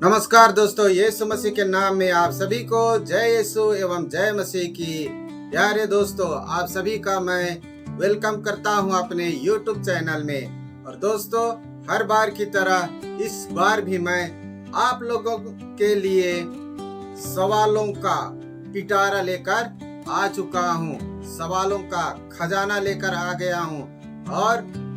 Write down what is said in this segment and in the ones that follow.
नमस्कार दोस्तों, यीशु मसीह के नाम में आप सभी को जय यीशु एवं जय मसीह की। प्यारे दोस्तों, आप सभी का मैं वेलकम करता हूं अपने YouTube चैनल में। और दोस्तों, हर बार की तरह इस बार भी मैं आप लोगों के लिए सवालों का पिटारा लेकर आ चुका हूं, सवालों का खजाना लेकर आ गया हूं और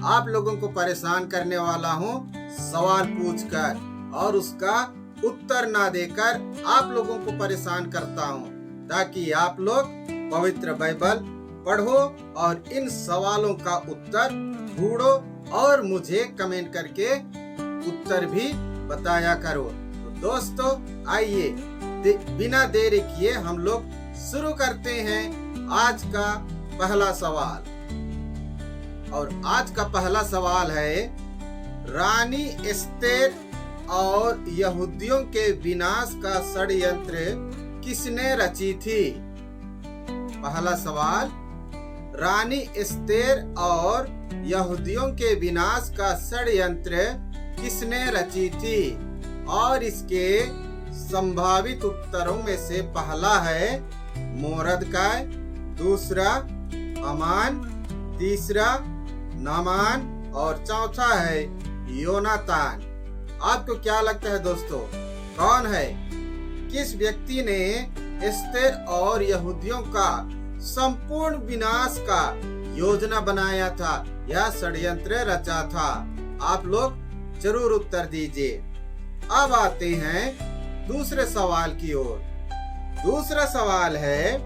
आप लोगों को परेशान करने वाला हूं सवाल पूछकर और उसका उत्तर ना देकर आप लोगों को परेशान करता हूं, ताकि आप लोग पवित्र बाइबल पढ़ो और इन सवालों का उत्तर ढूंढो और मुझे कमेंट करके उत्तर भी बताया करो। तो दोस्तों, आइए बिना देरी किए हम लोग शुरू करते हैं आज का पहला सवाल। और आज का पहला सवाल है, रानी एस्तेर और यहूदियों के विनाश का षड्यंत्र किसने रची थी? पहला सवाल, रानी एस्तेर और यहूदियों के विनाश का षड्यंत्र किसने रची थी? और इसके संभावित उत्तरों में से पहला है मोर्देकाई, दूसरा हामान, तीसरा नामान और चौथा है योनातान। आपको क्या लगता है दोस्तों, कौन है? किस व्यक्ति ने एस्तेर और यहूदियों का संपूर्ण विनाश का योजना बनाया था या षड्यंत्र रचा था? आप लोग जरूर उत्तर दीजिए। अब आते हैं दूसरे सवाल की ओर। दूसरा सवाल है,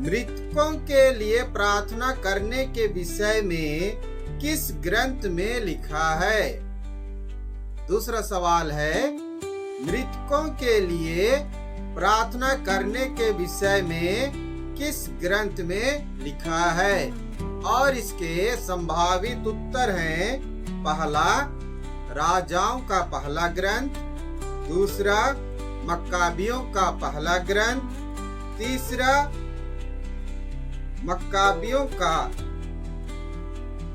मृतकों के लिए प्रार्थना करने के विषय में किस ग्रंथ में लिखा है? दूसरा सवाल है, मृतकों के लिए प्रार्थना करने के विषय में किस ग्रंथ में लिखा है? और इसके संभावित उत्तर हैं, पहला राजाओं का पहला ग्रंथ, दूसरा मक्काबियों का पहला ग्रंथ, तीसरा मक्काबियों का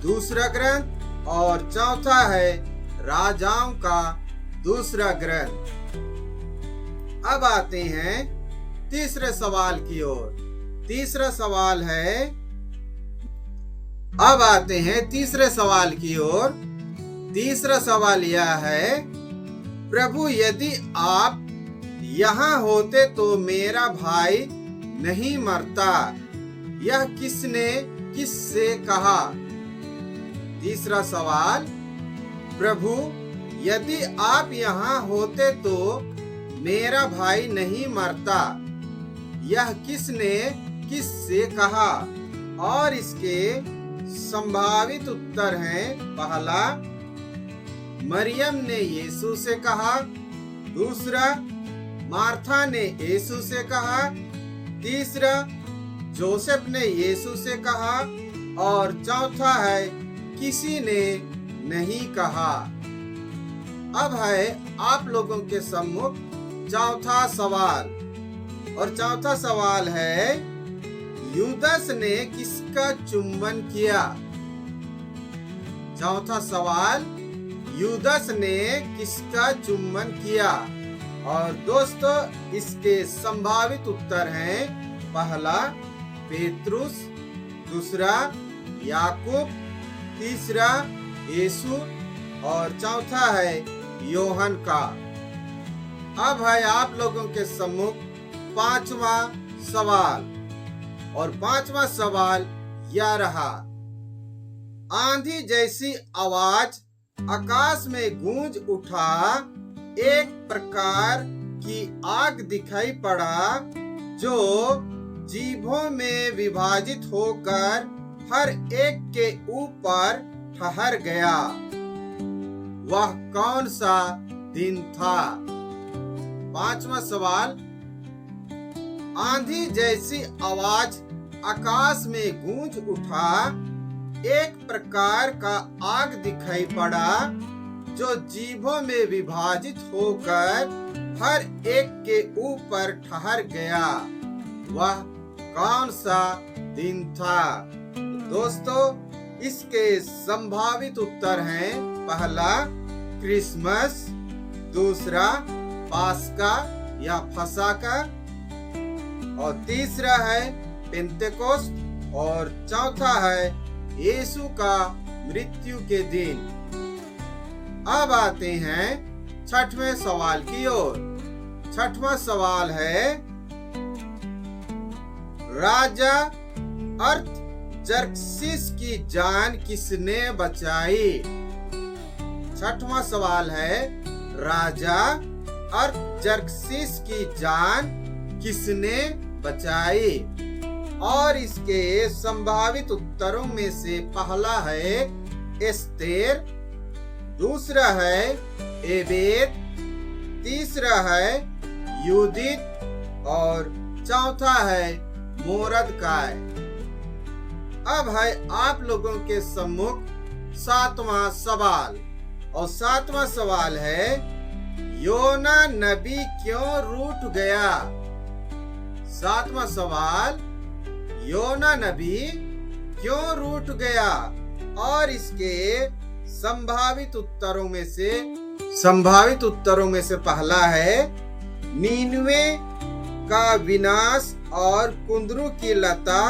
दूसरा ग्रंथ और चौथा है राजाओं का दूसरा ग्रंथ। अब आते हैं तीसरे सवाल की ओर। तीसरा सवाल है, अब आते हैं तीसरे सवाल की ओर। तीसरा सवाल यह है, प्रभु यदि आप यहाँ होते तो मेरा भाई नहीं मरता, यह किसने किससे कहा? तीसरा सवाल, प्रभु यदि आप यहाँ होते तो मेरा भाई नहीं मरता, यह किसने किससे कहा? और इसके संभावित उत्तर हैं, पहला मरियम ने यीशु से कहा, दूसरा मार्था ने यीशु से कहा, तीसरा जोसेफ ने यीशु से कहा और चौथा है किसी ने नहीं कहा। अब है आप लोगों के सम्मुख चौथा सवाल। और चौथा सवाल है, यूदस ने किसका चुंबन किया? चौथा सवाल, यूदस ने किसका चुंबन किया? और दोस्तों, इसके संभावित उत्तर हैं, पहला पेतरुस, दूसरा याकूब, तीसरा यीशु और चौथा है योहन का। अब है आप लोगों के सम्मुख पांचवा सवाल। और पांचवा सवाल यह रहा, आंधी जैसी आवाज आकाश में गूंज उठा, एक प्रकार की आग दिखाई पड़ा जो जीभों में विभाजित होकर हर एक के ऊपर ठहर गया। वह कौन सा दिन था? पांचवा सवाल, आंधी जैसी आवाज आकाश में गूंज उठा, एक प्रकार का आग दिखाई पड़ा जो जीभों में विभाजित होकर हर एक के ऊपर ठहर गया। वह कौन सा दिन था? दोस्तों, इसके संभावित उत्तर हैं, पहला क्रिसमस, दूसरा पास्का या फसाका, और तीसरा है पेंतेकोस्त, और चौथा है यीशु का मृत्यु के दिन। अब आते हैं छठवें सवाल की ओर। छठवां सवाल है, राजा अर्थजर्क्सिस की जान किसने बचाई? छठवां सवाल है, राजा अर्थजर्क्सिस की जान किसने बचाई? और इसके संभावित उत्तरों में से पहला है एस्तेर, दूसरा है एबेद, तीसरा है यूदित, और चौथा है मोरदकाय। अब है आप लोगों के सम्मुख सातवां सवाल, और सातवां सवाल है, योना नबी क्यों रूठ गया? सातवां सवाल, योना नबी क्यों रूठ गया? और इसके संभावित उत्तरों में से पहला है नीनवे का विनाश और कुंदरू की लता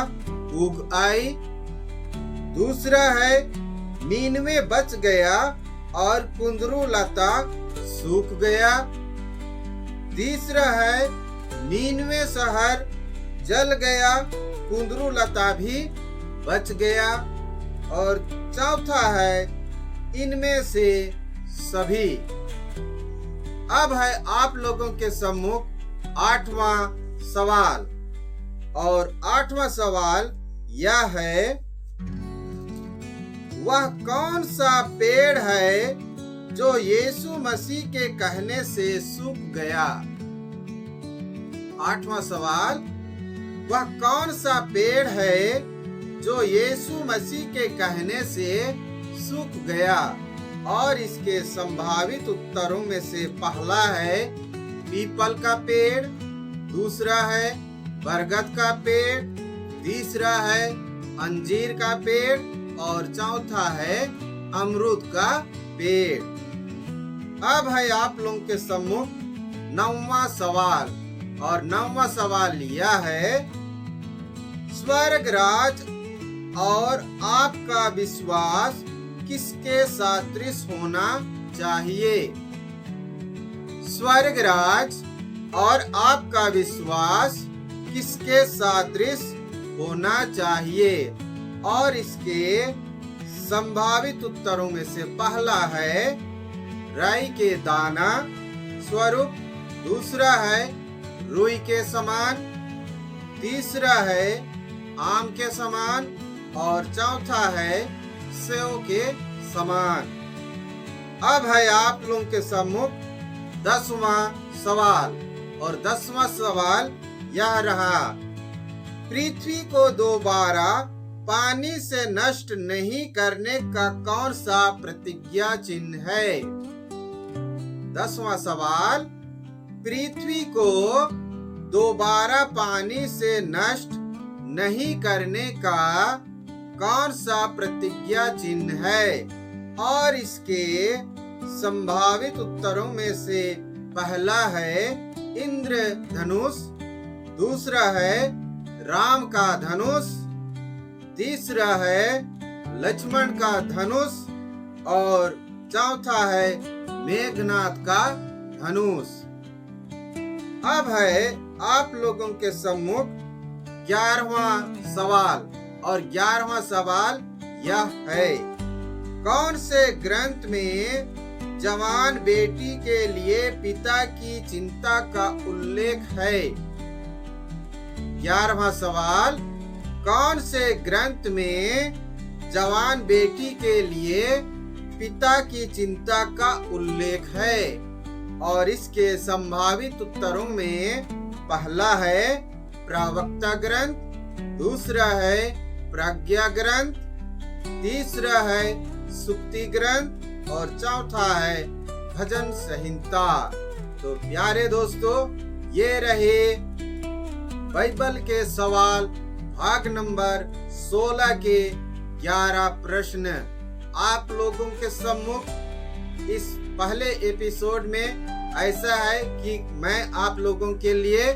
उग आई, दूसरा है नीनवे बच गया और कुंदरू लता सूख गया, तीसरा है नीनवे शहर जल गया, कुंदरू लता भी बच गया, और चौथा है इनमें से सभी। अब है आप लोगों के सम्मुख आठवां सवाल, और आठवां सवाल यह है, वह कौन सा पेड़ है जो यीशु मसीह के कहने से सूख गया? आठवां सवाल, वह कौन सा पेड़ है जो यीशु मसीह के कहने से सूख गया? और इसके संभावित उत्तरों में से पहला है पीपल का पेड़, दूसरा है बरगद का पेड़, तीसरा है अंजीर का पेड़, और चौथा है अमरूद का पेड़। अब है आप लोगों के सम्मुख नौवां सवाल, और नौवां सवाल यह है, स्वर्ग राज और आपका विश्वास किसके सदृश होना चाहिए? स्वर्ग राज और आपका विश्वास किसके सदृश होना चाहिए? और इसके संभावित उत्तरों में से पहला है राई के दाना स्वरूप, दूसरा है रुई के समान, तीसरा है आम के समान, और चौथा है सेव के समान। अब है आप लोगों के सम्मुख 10वां सवाल, और 10वां सवाल यह रहा, पृथ्वी को दोबारा पानी से नष्ट नहीं करने का कौन सा प्रतिज्ञा चिन्ह है? 10वां सवाल, पृथ्वी को दोबारा पानी से नष्ट नहीं करने का कौन सा प्रतिज्ञा चिन्ह है? और इसके संभावित उत्तरों में से पहला है इंद्रधनुष, दूसरा है राम का धनुष, तीसरा है लक्ष्मण का धनुष, और चौथा है मेघनाथ का धनुष। अब है आप लोगों के सम्मुख 11वां सवाल, और 11वां सवाल यह है, कौन से ग्रंथ में जवान बेटी के लिए पिता की चिंता का उल्लेख है? 11वां सवाल, कौन से ग्रंथ में जवान बेटी के लिए पिता की चिंता का उल्लेख है? और इसके संभावित उत्तरों में पहला है प्रवक्ता ग्रंथ, दूसरा है प्रज्ञा ग्रंथ, तीसरा है सुक्ति ग्रंथ, और चौथा है भजन संहिता। तो प्यारे दोस्तों, ये रहे बाइबल के सवाल भाग नंबर 16 के 11 प्रश्न। आप लोगों के सम्मुख इस पहले एपिसोड में ऐसा है कि मैं आप लोगों के लिए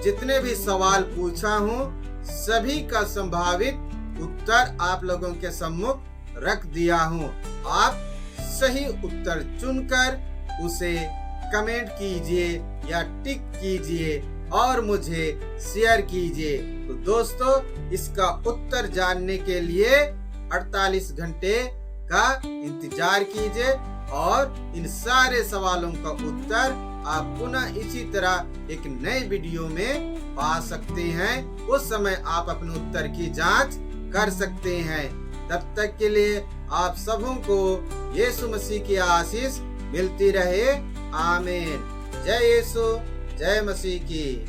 जितने भी सवाल पूछा हूँ सभी का संभावित उत्तर आप लोगों के सम्मुख रख दिया हूँ। आप सही उत्तर चुनकर उसे कमेंट कीजिए या टिक कीजिए और मुझे शेयर कीजिए। तो दोस्तों, इसका उत्तर जानने के लिए 48 घंटे का इंतजार कीजिए और इन सारे सवालों का उत्तर आप पुनः इसी तरह एक नए वीडियो में पा सकते हैं। उस समय आप अपने उत्तर की जांच कर सकते हैं। तब तक के लिए आप सबों को यीशु मसीह की आशीष मिलती रहे। आमीन। जय यीशु, जय मसीह की।